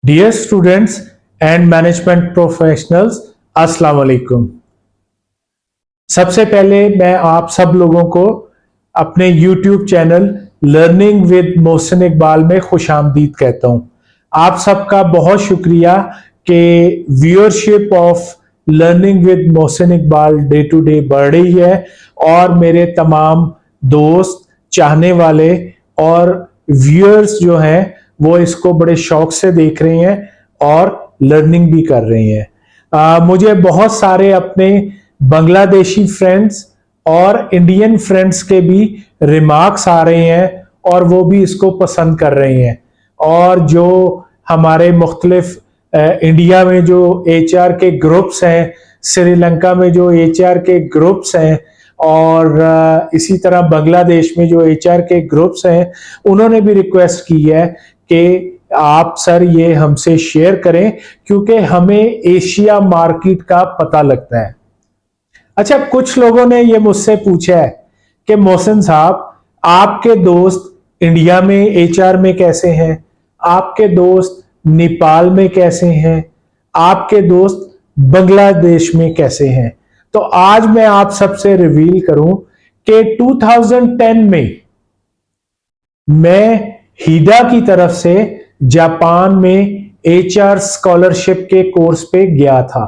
Dear students and management professionals, अस्सलाम वालेकुम। सबसे पहले मैं आप सब लोगों को अपने YouTube channel learning with Mohsin Iqbal में खुशामदीद कहता हूं। आप सबका बहुत शुक्रिया कि viewership of learning with Mohsin Iqbal day to day बढ़ रही है और मेरे तमाम दोस्त, चाहने वाले और व्यूअर्स जो हैं वो इसको बड़े शौक से देख रहे हैं और लर्निंग भी कर रहे हैं। मुझे बहुत सारे अपने बांग्लादेशी फ्रेंड्स और इंडियन फ्रेंड्स के भी रिमार्क्स आ रहे हैं और वो भी इसको पसंद कर रहे हैं। और जो हमारे मुख्तलिफ इंडिया में जो एचआर के ग्रुप्स हैं, श्रीलंका में जो एचआर के ग्रुप्स हैं और इसी तरह बांग्लादेश में जो एचआर के ग्रुप्स हैं, उन्होंने भी रिक्वेस्ट की है कि आप सर ये हमसे शेयर करें क्योंकि हमें एशिया मार्केट का पता लगता है। अच्छा, कुछ लोगों ने ये मुझसे पूछा है कि मोहसिन साहब, आपके दोस्त इंडिया में एचआर में कैसे हैं, आपके दोस्त नेपाल में कैसे हैं, आपके दोस्त बांग्लादेश में कैसे हैं। तो आज मैं आप सबसे रिवील करूं कि 2010 में मैं हीडा की तरफ से जापान में एचआर स्कॉलरशिप के कोर्स पे गया था।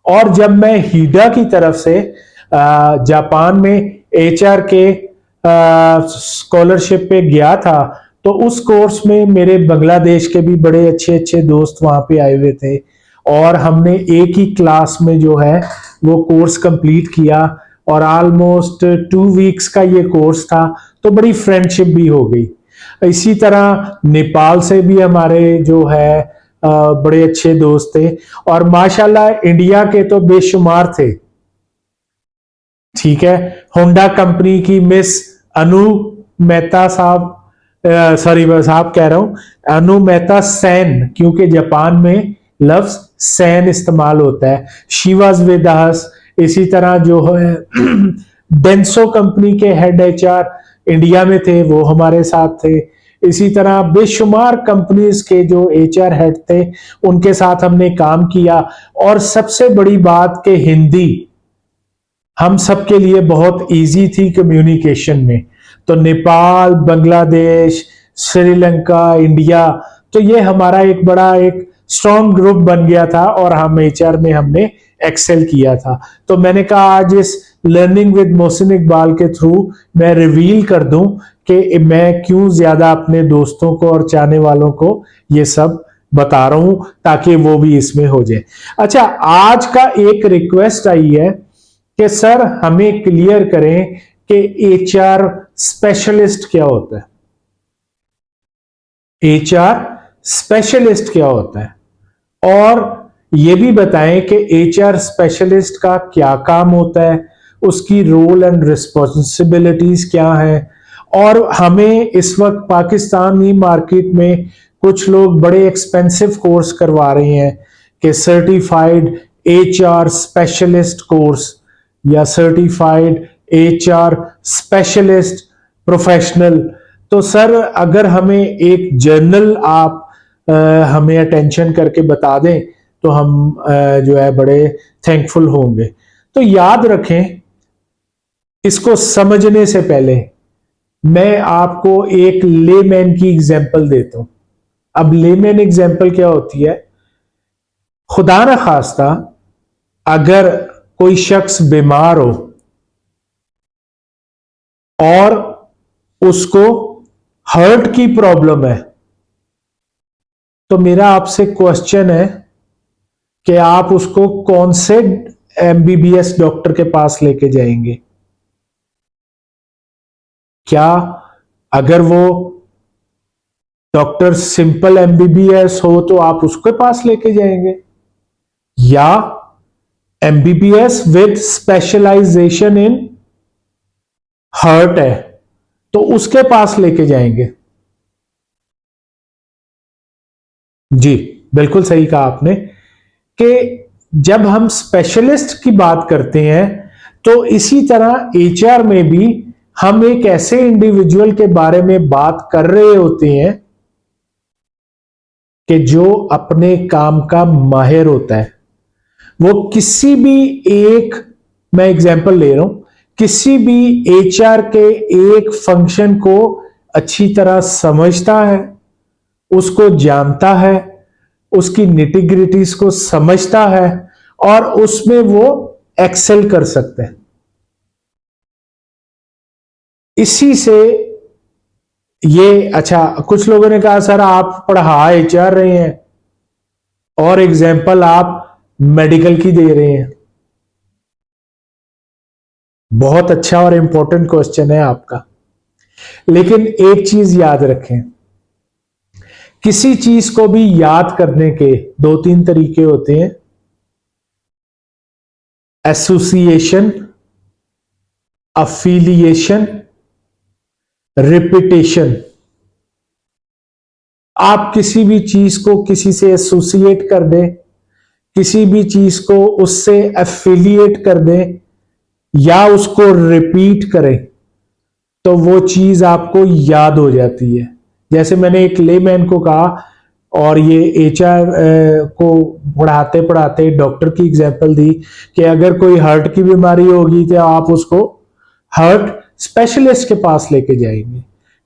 और जब मैं हीडा की तरफ से जापान में एचआर के स्कॉलरशिप पे गया था तो उस कोर्स में मेरे बांग्लादेश के भी बड़े अच्छे अच्छे दोस्त वहां पे आए हुए थे और हमने एक ही क्लास में जो है वो कोर्स कंप्लीट किया और ऑलमोस्ट 2 वीक्स का ये कोर्स था, तो बड़ी फ्रेंडशिप भी हो गई। इसी तरह नेपाल से भी हमारे जो है बड़े अच्छे दोस्त थे और माशाल्लाह इंडिया के तो बेशुमार थे। ठीक है, होंडा कंपनी की मिस अनु मेहता साहब, सॉरी साहब कह रहा हूं, अनु मेहता सैन, क्योंकि जापान में लफ्ज सैन इस्तेमाल होता है। She was with us. इसी तरह जो है डेंसो कंपनी के हेड एचआर इंडिया में थे, वो हमारे साथ थे। इसी तरह बेशुमार कंपनीज के जो एचआर हेड थे उनके साथ हमने काम किया। और सबसे बड़ी बात कि हिंदी हम सबके लिए बहुत इजी थी कम्युनिकेशन में। तो नेपाल, बांग्लादेश, श्रीलंका, इंडिया, तो ये हमारा एक बड़ा एक स्ट्रॉन्ग ग्रुप बन गया था और हम एचआर में हमने एक्सेल किया था। तो मैंने कहा आज इस लर्निंग विद मोहसिन इकबाल के थ्रू मैं रिवील कर दूं कि मैं क्यों ज्यादा अपने दोस्तों को और चाहने वालों को ये सब बता रहा हूं ताकि वो भी इसमें हो जाए। अच्छा, आज का एक रिक्वेस्ट आई है कि सर हमें क्लियर करें कि एचआर स्पेशलिस्ट क्या होता है। एचआर स्पेशलिस्ट क्या होता है और ये भी बताएं कि एचआर स्पेशलिस्ट का क्या काम होता है, उसकी रोल एंड रिस्पॉन्सिबिलिटीज क्या है। और हमें इस वक्त पाकिस्तानी मार्केट में कुछ लोग बड़े एक्सपेंसिव कोर्स करवा रहे हैं कि सर्टिफाइड एचआर स्पेशलिस्ट कोर्स या सर्टिफाइड एचआर स्पेशलिस्ट प्रोफेशनल। तो सर अगर हमें एक जर्नल आप हमें अटेंशन करके बता दें तो हम जो है बड़े थैंकफुल होंगे। तो याद रखें, इसको समझने से पहले मैं आपको एक लेमैन की एग्जांपल देता हूं। अब लेमैन एग्जांपल क्या होती है? खुदा न खास्ता अगर कोई शख्स बीमार हो और उसको हार्ट की प्रॉब्लम है, तो मेरा आपसे क्वेश्चन है कि आप उसको कौन से एमबीबीएस डॉक्टर के पास लेके जाएंगे? क्या अगर वो डॉक्टर सिंपल एमबीबीएस हो तो आप उसके पास लेके जाएंगे, या MBBS with specialisation in heart है तो उसके पास लेके जाएंगे? जी बिल्कुल सही कहा आपने कि जब हम स्पेशलिस्ट की बात करते हैं तो इसी तरह एचआर में भी हम एक ऐसे इंडिविजुअल के बारे में बात कर रहे होते हैं कि जो अपने काम का माहिर होता है वो किसी भी एक, मैं एग्जांपल ले रहा हूं, किसी भी एचआर के एक फंक्शन को अच्छी तरह समझता है, उसको जानता है, उसकी निटिग्रिटीज को समझता है और उसमें वो एक्सेल कर सकते हैं। इसी से ये, अच्छा कुछ लोगों ने कहा सर आप पढ़ा एचआर रहे हैं और एग्जाम्पल आप मेडिकल की दे रहे हैं। बहुत अच्छा और इंपॉर्टेंट क्वेश्चन है आपका, लेकिन एक चीज याद रखें, किसी चीज को भी याद करने के दो तीन तरीके होते हैं, एसोसिएशन, अफिलिएशन, रिपीटेशन। आप किसी भी चीज को किसी से एसोसिएट कर दें, किसी भी चीज को उससे एफिलिएट कर दें या उसको रिपीट करें तो वो चीज आपको याद हो जाती है। जैसे मैंने एक लेमैन को कहा, और ये एचआर को पढ़ाते पढ़ाते डॉक्टर की एग्जांपल दी कि अगर कोई हार्ट की बीमारी होगी तो आप उसको हार्ट स्पेशलिस्ट के पास लेके जाएंगे,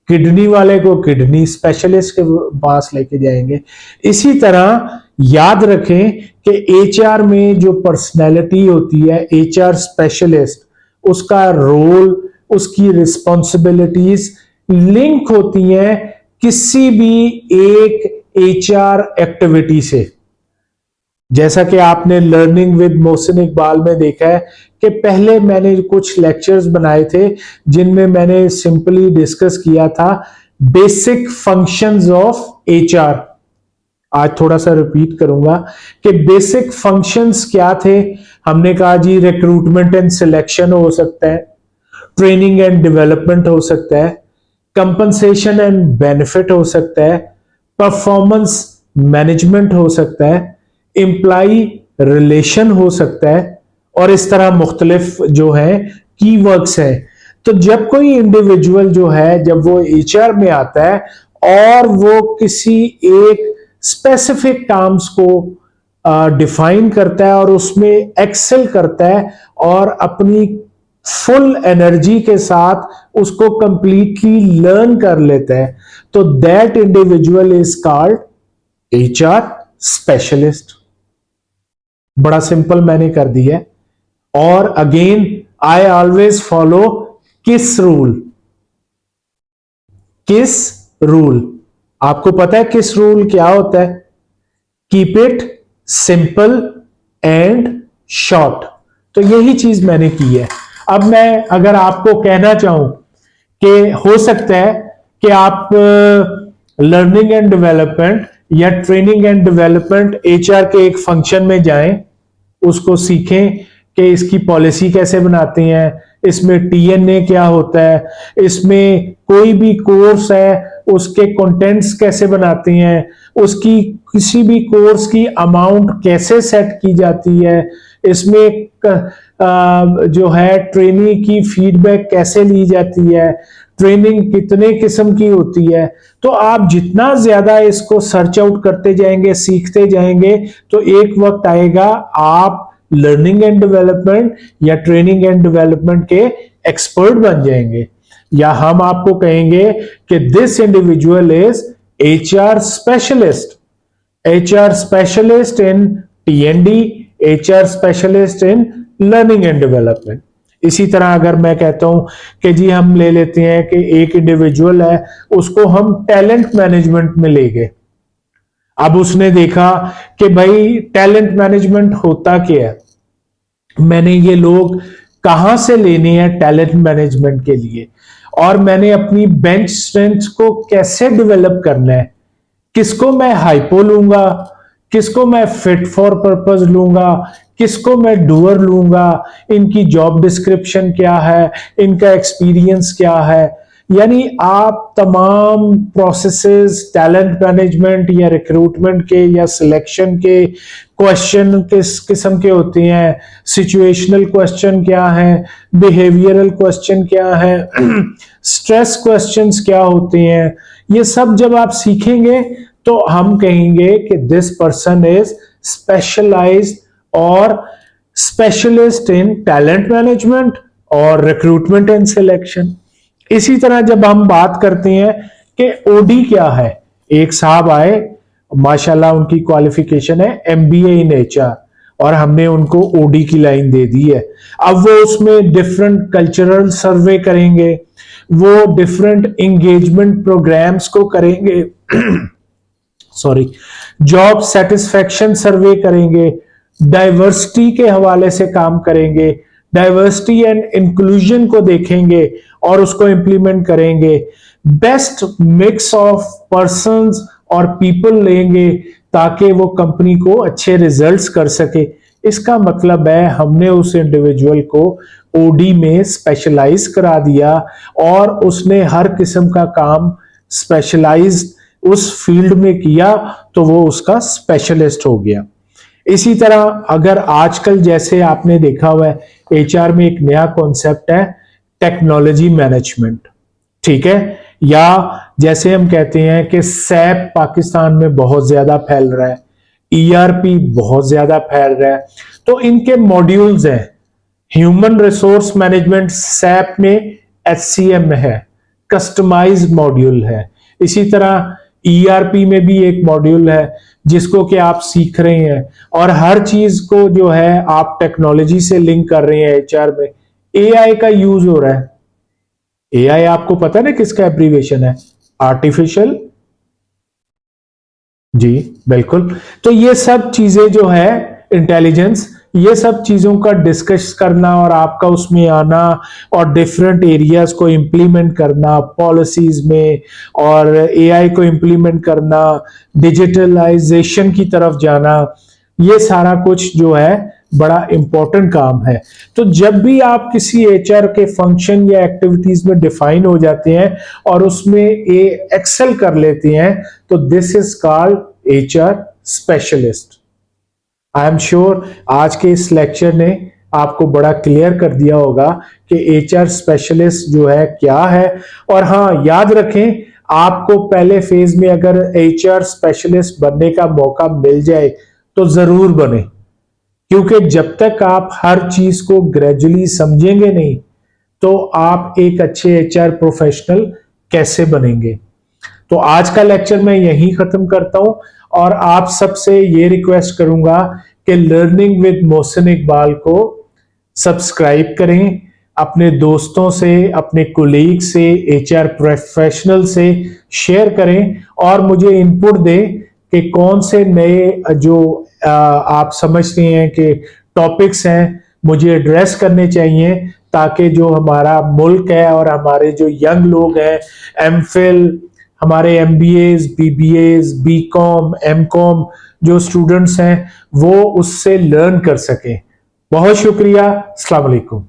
किडनी वाले को किडनी स्पेशलिस्ट के पास लेके जाएंगे। इसी तरह याद रखें कि एचआर में जो पर्सनैलिटी होती है एचआर स्पेशलिस्ट, उसका रोल, उसकी रिस्पॉन्सिबिलिटीज लिंक होती हैं किसी भी एक एचआर एक्टिविटी से। जैसा कि आपने लर्निंग विद मोहसिन इकबाल में देखा है कि पहले मैंने कुछ लेक्चर्स बनाए थे जिनमें मैंने सिंपली डिस्कस किया था बेसिक फंक्शंस ऑफ एचआर। आज थोड़ा सा रिपीट करूंगा कि बेसिक फंक्शंस क्या थे। हमने कहा जी रिक्रूटमेंट एंड सिलेक्शन हो सकता है, ट्रेनिंग एंड डेवलपमेंट हो सकता है, कंपनसेशन एंड बेनिफिट हो सकता है, परफॉर्मेंस मैनेजमेंट हो सकता है, एम्प्लॉई रिलेशन हो सकता है, और इस तरह मुख्तलिफ जो है की वर्क्स है। तो जब कोई इंडिविजुअल जो है, जब वो एचआर में आता है और वो किसी एक स्पेसिफिक टर्म्स को डिफाइन करता है और उसमें एक्सेल करता है और अपनी फुल एनर्जी के साथ उसको कंप्लीटली लर्न कर लेता है, तो that individual is called HR specialist. बड़ा सिंपल मैंने कर दिया। और अगेन आई ऑलवेज फॉलो किस रूल। किस रूल, आपको पता है किस रूल क्या होता है? Keep it simple and short. तो यही चीज मैंने की है। अब मैं अगर आपको कहना चाहूं कि हो सकता है कि आप लर्निंग एंड डेवलपमेंट या ट्रेनिंग एंड डेवलपमेंट एचआर के एक फंक्शन में जाएं, उसको सीखें कि इसकी पॉलिसी कैसे बनाते हैं, इसमें टीएनए क्या होता है, इसमें कोई भी कोर्स है उसके कंटेंट्स कैसे बनाते हैं, उसकी किसी भी कोर्स की अमाउंट कैसे सेट की जाती है, इसमें जो है ट्रेनिंग की फीडबैक कैसे ली जाती है, ट्रेनिंग कितने किस्म की होती है। तो आप जितना ज्यादा इसको सर्च आउट करते जाएंगे, सीखते जाएंगे, तो एक वक्त आएगा आप लर्निंग एंड डेवलपमेंट या ट्रेनिंग एंड डेवलपमेंट के एक्सपर्ट बन जाएंगे, या हम आपको कहेंगे कि this individual is HR specialist, HR specialist in T N D, HR specialist in learning and development. इसी तरह अगर मैं कहता हूं कि जी हम ले लेते हैं कि एक इंडिविजुअल है, उसको हम टैलेंट मैनेजमेंट में ले गए। अब उसने देखा कि भाई टैलेंट मैनेजमेंट होता क्या है, मैंने ये लोग कहां से लेने हैं टैलेंट मैनेजमेंट के लिए, और मैंने अपनी बेंच स्ट्रेंथ को कैसे डेवलप करना है, किसको मैं हाइपो लूंगा, किसको मैं फिट फॉर पर्पस लूंगा, किसको मैं डूअर लूंगा, इनकी जॉब डिस्क्रिप्शन क्या है, इनका एक्सपीरियंस क्या है। यानी आप तमाम प्रोसेसेस टैलेंट मैनेजमेंट या रिक्रूटमेंट के या सिलेक्शन के क्वेश्चन किस किस्म के होते हैं, सिचुएशनल क्वेश्चन क्या है, बिहेवियरल क्वेश्चन क्या है, स्ट्रेस क्वेश्चंस क्या होते हैं, ये सब जब आप सीखेंगे तो हम कहेंगे कि दिस पर्सन इज स्पेशलाइज्ड और स्पेशलिस्ट इन टैलेंट मैनेजमेंट और रिक्रूटमेंट एंड सिलेक्शन। इसी तरह जब हम बात करते हैं कि ओडी क्या है, एक साहब आए, माशाल्लाह उनकी क्वालिफिकेशन है एमबीए इन एचआर, और हमने उनको ओडी की लाइन दे दी है। अब वो उसमें डिफरेंट कल्चरल सर्वे करेंगे, वो डिफरेंट एंगेजमेंट प्रोग्राम्स को करेंगे सॉरी, जॉब सेटिस्फेक्शन सर्वे करेंगे, डाइवर्सिटी के हवाले से काम करेंगे, डाइवर्सिटी एंड इंक्लूजन को देखेंगे और उसको इंप्लीमेंट करेंगे, बेस्ट मिक्स ऑफ पर्संस और पीपल लेंगे ताकि वो कंपनी को अच्छे रिजल्ट्स कर सके। इसका मतलब है हमने उस इंडिविजुअल को ओडी में स्पेशलाइज करा दिया और उसने हर किस्म का काम स्पेशलाइज्ड उस फील्ड में किया, तो वो उसका स्पेशलिस्ट हो गया। इसी तरह अगर आजकल जैसे आपने देखा हुआ है एचआर में एक नया कॉन्सेप्ट है टेक्नोलॉजी मैनेजमेंट, ठीक है, या जैसे हम कहते हैं कि सैप पाकिस्तान में बहुत ज्यादा फैल रहा है, ईआरपी बहुत ज्यादा फैल रहा है, तो इनके मॉड्यूल्स हैं। ह्यूमन रिसोर्स मैनेजमेंट सैप में एचसीएम में है, कस्टमाइज्ड मॉड्यूल है। इसी तरह ईआरपी में भी एक मॉड्यूल है जिसको कि आप सीख रहे हैं, और हर चीज को जो है आप टेक्नोलॉजी से लिंक कर रहे हैं। एचआर में एआई का यूज हो रहा है। एआई आपको पता है ना किसका एब्रीविएशन है? आर्टिफिशियल, जी बिल्कुल। तो ये सब चीजें जो है इंटेलिजेंस, ये सब चीजों का डिस्कस करना और आपका उसमें आना और डिफरेंट एरियाज को इंप्लीमेंट करना पॉलिसीज में, और एआई को इंप्लीमेंट करना, डिजिटलाइजेशन की तरफ जाना, ये सारा कुछ जो है बड़ा इंपॉर्टेंट काम है। तो जब भी आप किसी एचआर के फंक्शन या एक्टिविटीज में डिफाइन हो जाते हैं और उसमें एक्सेल कर लेते हैं, तो this is called HR specialist. I am sure आज के इस लेक्चर ने आपको बड़ा क्लियर कर दिया होगा कि एचआर स्पेशलिस्ट जो है क्या है। और हाँ, याद रखें, आपको पहले फेज में अगर एचआर स्पेशलिस्ट बनने का मौका मिल जाए तो जरूर बने, क्योंकि जब तक आप हर चीज को ग्रेजुअली समझेंगे नहीं तो आप एक अच्छे एचआर प्रोफेशनल कैसे बनेंगे। तो आज का लेक्चर मैं यहीं खत्म करता हूं और आप सबसे ये रिक्वेस्ट करूंगा कि लर्निंग विद मोहसिन इकबाल को सब्सक्राइब करें, अपने दोस्तों से, अपने कोलीग से, एचआर प्रोफेशनल से शेयर करें और मुझे इनपुट दें कि कौन से नए जो आप समझते हैं कि टॉपिक्स हैं मुझे एड्रेस करने चाहिए, ताकि जो हमारा मुल्क है और हमारे जो यंग लोग हैं, एमफिल, हमारे एमबीएज, बीबीएज, बीकॉम, एमकॉम जो स्टूडेंट्स हैं वो उससे लर्न कर सकें। बहुत शुक्रिया। अस्सलाम वालेकुम।